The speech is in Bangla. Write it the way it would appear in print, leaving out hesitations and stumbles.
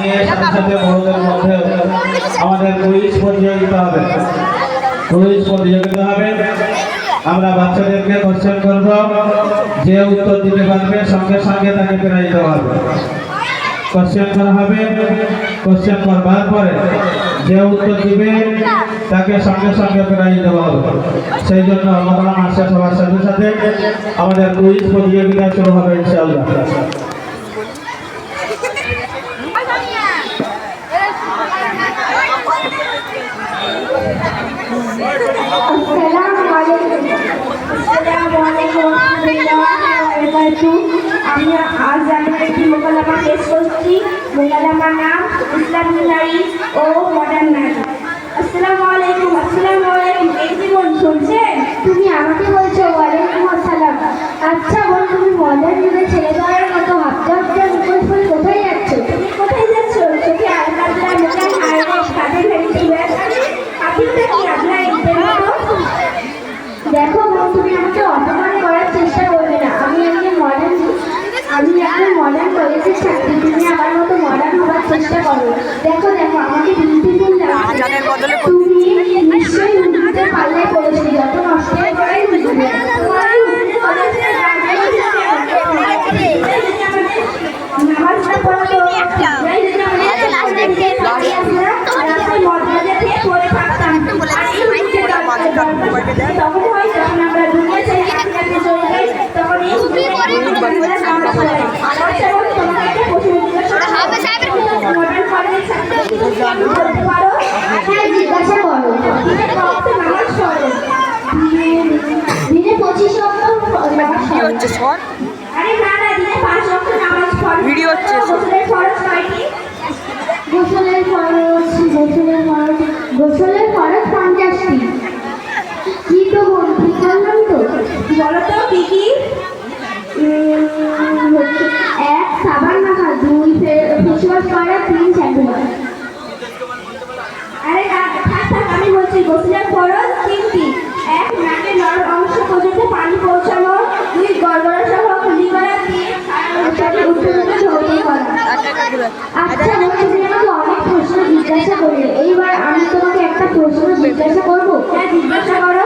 নিয়ে সাথে সাথে বড়দের মধ্যে আমাদের কুইজ প্রতিযোগিতা হবে। কুইজ প্রতিযোগিতা হবে, আমরা বাচ্চাদেরকে কোশ্চেন করব, যে উত্তর দিতে পারবে সঙ্গে সঙ্গে তাকে প্রাইজ দেওয়া হবে। কোশ্চেন করা হবে, কোশ্চেন করবার পরে যে উত্তর দিবে তাকে সঙ্গে সঙ্গে প্রাইজ দেওয়া হবে। সেই জন্য রমাদান মাসে সবার সাথে সাথে আমাদের কুইজ প্রতিযোগিতা শুরু হবে ইনশাআল্লাহ। আমি আজ একটি মোকালামা পেশ করছি। মোকালামার নাম ইসলামী নারী ও মডার্ন নারী। আসসালামু আলাইকুম। আসসালামু আলাইকুম। এই জীবন শুনছেন? তুমি আমাকে বলছো? ওয়ালাইকুম আসসালাম। আচ্ছা বোন, তুমি মডার্ন যুগে ছেলে দলের মতো হাফতে হাফতে মুখোশ পরে কোথায় যাচ্ছ? তুমি কোথায় যাচ্ছ? চোখে আলকাতরা মোটা হাইলাইট কাঁধে ভেড়ি ব্যাগ, আপনিটা কি আপনার ঈদের মতো? দেখো বোন, তুমি আমাকে অপমান করার চেষ্টা করবে না। আমি একজন মডার্ন কলেজের ছাত্রী। তুমি আমার মতো মডার্ন হওয়ার চেষ্টা করো। দেখো দেখো, আমাকে বিউটিফুল লাগছে। তুমি নিশ্চয়ই উঠতে পাল্লায় পড়েছো। যত নষ্ট করাই বুঝবে। নামাজটা পড়ো তো। তখন হয় যখন আমরা দুনিয়া ছেড়ে আখেরাতে চলে যাই, তখন এই জিজ্ঞাসা করো দিনে 25 ওয়াক্ত। আরে না না, দিনে 5 ওয়াক্ত নামাজ পড়ো। ভিডিও হচ্ছে। গোসলের ফরজ কয়টি? গোসলের ফরজ 50টি। কি তো বল, ঠিক বললাম তো? বলো তো কি কি? 1 সাবান মাখা, 2 ফেস ওয়াশ করা, 3 শ্যাম্পু করা। আরে থাক আমি বলছি। গোসলের ফরজ 3টি। 1 নাকের নরম অংশ পর্যন্ত পানি পৌঁছানো, 2 গড়গড়া সহ খুলি করা, 3 সারা উত্তর ধৌত করা। আচ্ছা তুমি আমাকে অনেক প্রশ্ন জিজ্ঞাসা করলে, এইবার আমি তোমাকে একটা প্রশ্ন জিজ্ঞাসা করবো। হ্যাঁ জিজ্ঞাসা করো।